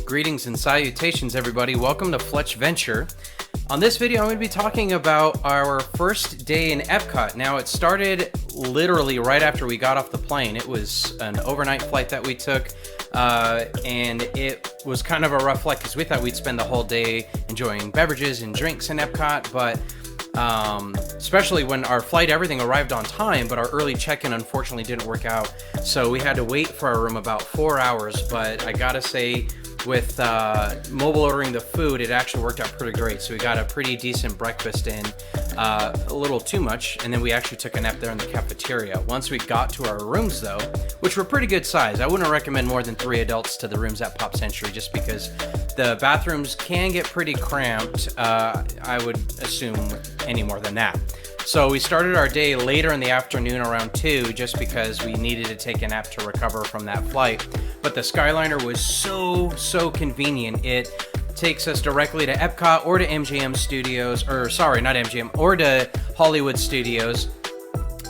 Greetings and salutations, everybody. Welcome to Fletch Venture. On this video, I'm going to be talking about our first day in EPCOT. Now, it started literally right after we got off the plane. It was an overnight flight that we took, and it was kind of a rough flight because we thought we'd spend the whole day enjoying beverages and drinks in EPCOT, but especially when our flight, everything arrived on time, but our early check-in unfortunately didn't work out. So we had to wait for our room about 4 hours, but I gotta say, with mobile ordering the food, it actually worked out pretty great. So we got a pretty decent breakfast in, a little too much, and then we actually took a nap there in the cafeteria. Once we got to our rooms though, which were pretty good size, I wouldn't recommend more than 3 adults to the rooms at Pop Century just because the bathrooms can get pretty cramped. I would assume any more than that. So we started our day later in the afternoon around 2 just because we needed to take a nap to recover from that flight. But the Skyliner was so convenient. It takes us directly to EPCOT or to MGM Studios, or sorry, not MGM, or to Hollywood Studios.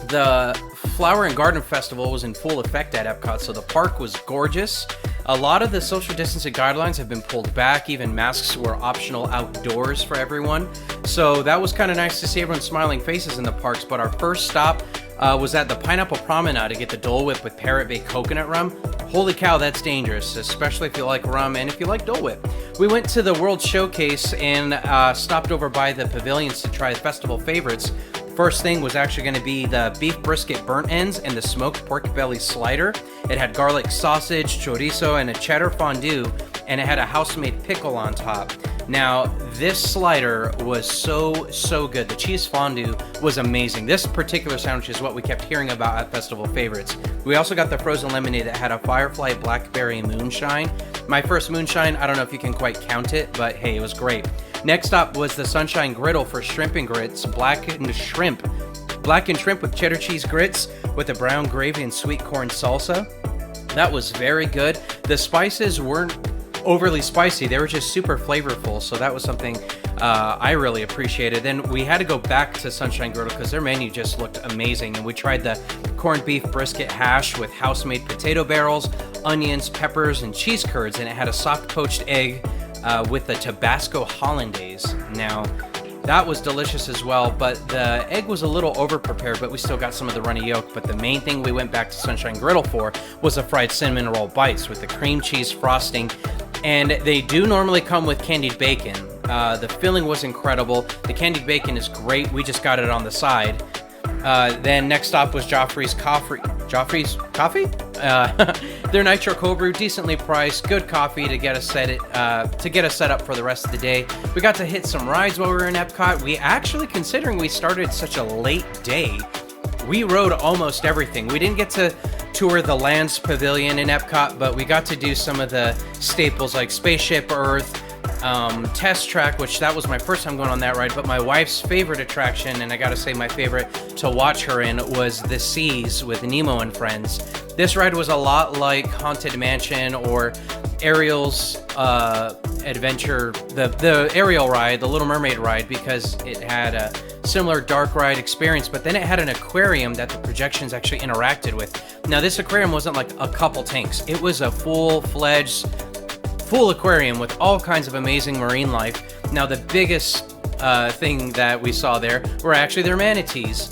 The Flower and Garden Festival was in full effect at EPCOT, so the park was gorgeous. A lot of the social distancing guidelines have been pulled back. Even masks were optional outdoors for everyone. So that was kind of nice to see everyone's smiling faces in the parks. But our first stop was at the Pineapple Promenade to get the Dole Whip with Parrot Bay coconut rum. Holy cow, that's dangerous, especially if you like rum and if you like Dole Whip. We went to the World Showcase and stopped over by the pavilions to try the festival favorites. First thing was actually going to be the beef brisket burnt ends and the smoked pork belly slider. It had garlic sausage, chorizo, and a cheddar fondue, and it had a house-made pickle on top. Now, this slider was so good. The cheese fondue was amazing. This particular sandwich is what we kept hearing about at Festival Favorites. We also got the frozen lemonade that had a Firefly Blackberry Moonshine. My first moonshine, I don't know if you can quite count it, but hey, it was great. Next up was the Sunshine Griddle for shrimp and grits, blackened shrimp with cheddar cheese grits with a brown gravy and sweet corn salsa. That was very good. The spices weren't overly spicy, they were just super flavorful, so that was something I really appreciated. Then we had to go back to Sunshine Griddle because their menu just looked amazing, and we tried the corned beef brisket hash with house-made potato barrels, onions, peppers, and cheese curds, and it had a soft poached egg with the Tabasco hollandaise. Now, that was delicious as well, but the egg was a little over-prepared, but we still got some of the runny yolk. But the main thing we went back to Sunshine Griddle for was the fried cinnamon roll bites with the cream cheese frosting, and they do normally come with candied bacon. The filling was incredible. The candied bacon is great. We just got it on the side. Then next stop was Joffrey's Coffee? Their nitro cold brew, decently priced, good coffee to get us set up for the rest of the day. We got to hit some rides while we were in EPCOT. We actually, considering we started such a late day, we rode almost everything. We didn't get to tour the Lands Pavilion in EPCOT, but we got to do some of the staples like Spaceship Earth, Test Track, which that was my first time going on that ride, but my wife's favorite attraction, and I gotta say my favorite to watch her in, was the Seas with Nemo and Friends. This ride was a lot like Haunted Mansion or Ariel's adventure, the Ariel ride, the Little Mermaid ride, because it had a similar dark ride experience, but then it had an aquarium that the projections actually interacted with. Now, this aquarium wasn't like a couple tanks. It was a full-fledged aquarium with all kinds of amazing marine life. Now, the biggest thing that we saw there were actually their manatees.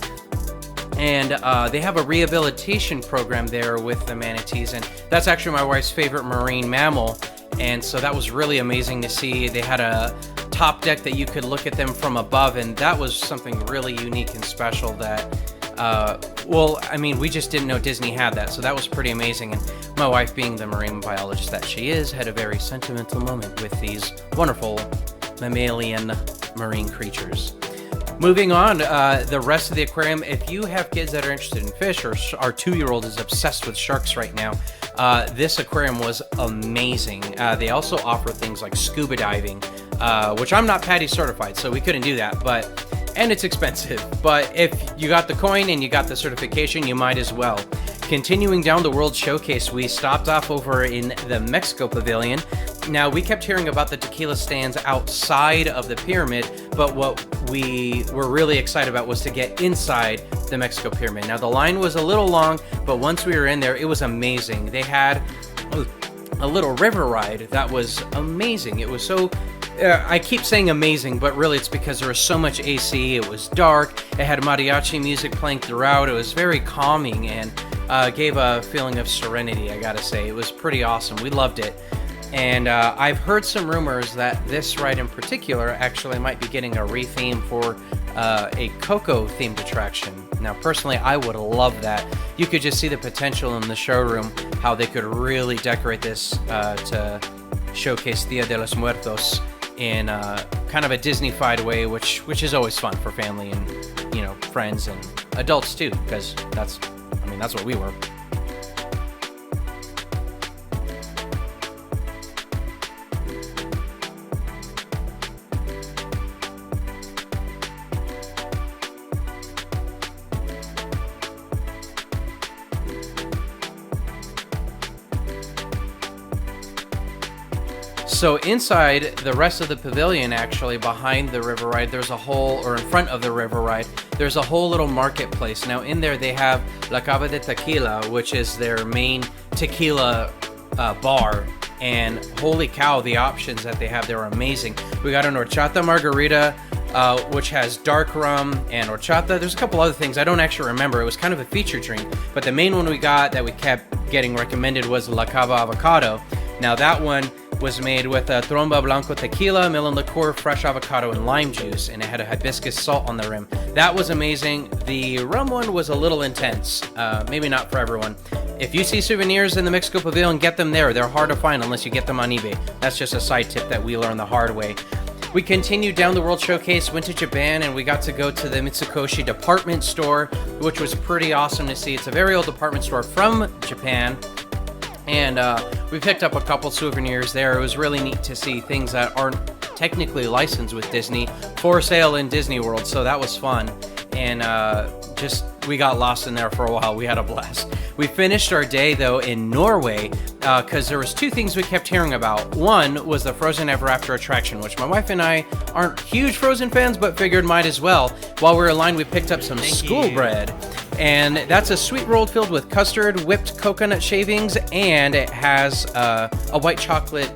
And they have a rehabilitation program there with the manatees, and that's actually my wife's favorite marine mammal. And so that was really amazing to see. They had a top deck that you could look at them from above, and that was something really unique and special that, well, I mean, we just didn't know Disney had that, so that was pretty amazing. And my wife, being the marine biologist that she is, had a very sentimental moment with these wonderful mammalian marine creatures. Moving on, the rest of the aquarium, if you have kids that are interested in fish, or our 2-year-old is obsessed with sharks right now, this aquarium was amazing. They also offer things like scuba diving, which I'm not PADI certified, so we couldn't do that, and it's expensive. But if you got the coin and you got the certification, you might as well. Continuing down the World Showcase, we stopped off over in the Mexico Pavilion. Now, we kept hearing about the tequila stands outside of the pyramid, but what we were really excited about was to get inside the Mexico Pyramid. Now, the line was a little long, but once we were in there, it was amazing. They had a little river ride that was amazing. It was so, I keep saying amazing, but really it's because there was so much AC. It was dark. It had mariachi music playing throughout. It was very calming and gave a feeling of serenity, I gotta say. It was pretty awesome. We loved it. And I've heard some rumors that this ride in particular actually might be getting a retheme for a Coco themed attraction. Now, personally, I would love that. You could just see the potential in the showroom, how they could really decorate this to showcase Dia de los Muertos in kind of a Disney-fied way, which is always fun for family and, you know, friends and adults too, because that's what we were. So inside the rest of the pavilion, actually behind the river ride, there's a whole, or in front of the river ride, there's a whole little marketplace. Now in there they have La Cava de Tequila, which is their main tequila bar, and holy cow, the options that they have there are amazing. We got an horchata margarita, which has dark rum and horchata. There's a couple other things I don't actually remember. It was kind of a feature drink, but the main one we got that we kept getting recommended was La Cava Avocado. Now that one was made with a Tromba Blanco tequila, melon liqueur, fresh avocado, and lime juice, and it had a hibiscus salt on the rim. That was amazing. The rum one was a little intense, maybe not for everyone. If you see souvenirs in the Mexico Pavilion, get them there. They're hard to find unless you get them on eBay. That's just a side tip that we learned the hard way. We continued down the World Showcase, went to Japan, and we got to go to the Mitsukoshi department store, which was pretty awesome to see. It's a very old department store from Japan. And we picked up a couple souvenirs there. It was really neat to see things that aren't technically licensed with Disney for sale in Disney World, so that was fun. And we got lost in there for a while. We had a blast. We finished our day, though, in Norway because there was two things we kept hearing about. One was the Frozen Ever After attraction, which my wife and I aren't huge Frozen fans, but figured might as well. While we were in line, we picked up some school bread. And that's a sweet roll filled with custard, whipped coconut shavings, and it has a white chocolate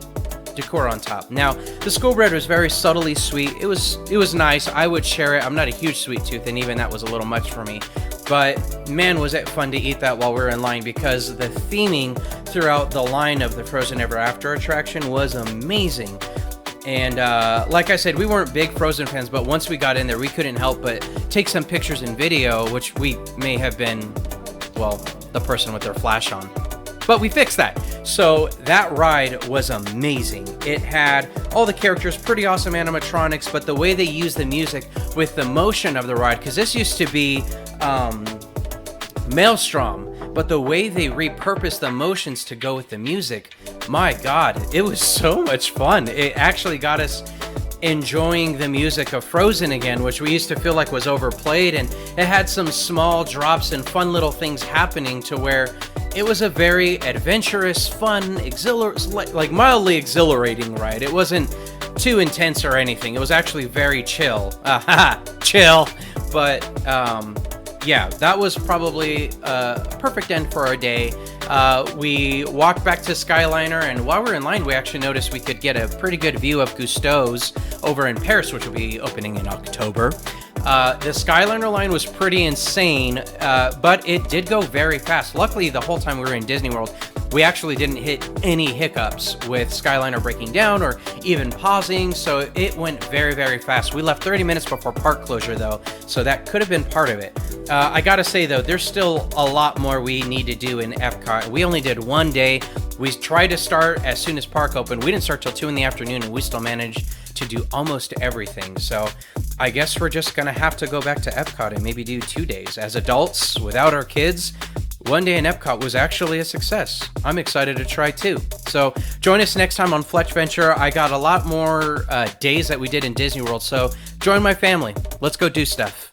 decor on top. Now, the school bread was very subtly sweet. It was nice. I would share it. I'm not a huge sweet tooth, and even that was a little much for me. But man, was it fun to eat that while we were in line, because the theming throughout the line of the Frozen Ever After attraction was amazing. And like I said, we weren't big Frozen fans, but once we got in there, we couldn't help but take some pictures and video, which we may have been, well, the person with their flash on. But we fixed that. So that ride was amazing. It had all the characters, pretty awesome animatronics, but the way they used the music with the motion of the ride, because this used to be Maelstrom, but the way they repurposed the motions to go with the music, my God, it was so much fun. It actually got us enjoying the music of Frozen again, which we used to feel like was overplayed, and it had some small drops and fun little things happening to where it was a very adventurous, fun, like mildly exhilarating ride. It wasn't too intense or anything. It was actually very chill. Chill. But yeah, that was probably a perfect end for our day. We walked back to Skyliner, and while we were in line, we actually noticed we could get a pretty good view of Cousteau's over in Paris, which will be opening in October. The Skyliner line was pretty insane, but it did go very fast. Luckily, the whole time we were in Disney World, we actually didn't hit any hiccups with Skyliner breaking down or even pausing, so it went very, very fast. We left 30 minutes before park closure, though, so that could have been part of it. I gotta say, though, there's still a lot more we need to do in EPCOT. We only did one day. We tried to start as soon as park opened. We didn't start till 2 in the afternoon, and we still managed to do almost everything. So I guess we're just gonna have to go back to EPCOT and maybe do 2 days. As adults, without our kids, one day in EPCOT was actually a success. I'm excited to try too. So join us next time on Fletch Venture. I got a lot more days that we did in Disney World, so join my family. Let's go do stuff.